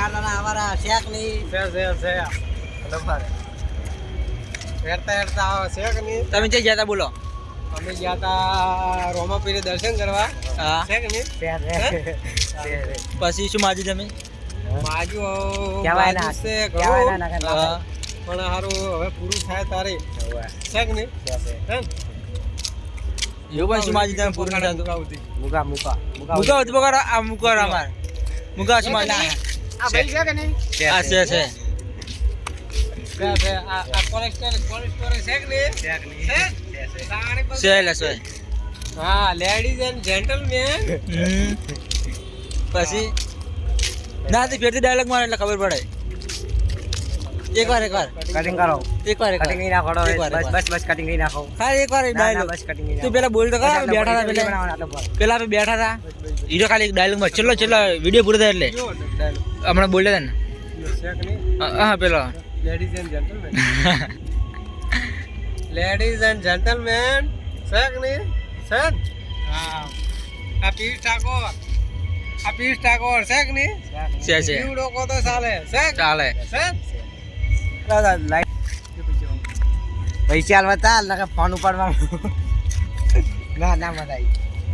આના અમારા શેક ની છે લફારે હેરતા આવો છે કે નહીં? તમે જે ગયા તા બોલો. અમે ગયા તા રોમાપીરે દર્શન કરવા. હા છે કે નહીં? પછી શું માજી તમે? માજુ કહેવાય ના, છે કહેવાય ના, ઘણું. હા. પણ હારું હવે પૂરું થાય તારે છે કે નહીં? હે? એવું ભાઈ શું માજી તમે પૂરું નથી થતું? મુકા મુકા ઉતબો આ મુકા અમાર મુકા શું માજી આ ભાઈ છે કે નહીં? આ છે આ કોલેસ્ટ્રોલ છે કે નહીં? છે? તાણી પર- છે લે છે હા લેડીઝ એન્ડ જેન્ટલમેન પછી ના તે ફેરથી ડાયલોગ મારે એટલે ખબર પડે. એકવાર કટિંગ કરો એકવાર કટિંગ નહીં નાખો બસ કટિંગ નહીં નાખો હા એકવાર ડાયલોગ બસ કટિંગ નહીં તું પેલા બોલતો કર બેઠા હતા પેલા આપણે બેઠા હતા હીરો ખાલી એક ડાયલોગ માં છેલ્લો વિડીયો પૂરો થાય એટલે હમણાં બોલે હતા ને છે કે નહીં? હા પેલો ladies and gentleman ladies and gentleman છે કે નહીં? છે ને? હા આ પીસ ઠાકોર છે કે નહીં? છે જીવડો કો તો ચાલે છે કે? ચાલે છે ને? પૈસા હાલવા ચાલ ફોન ઉપાડવા ના મજા આવી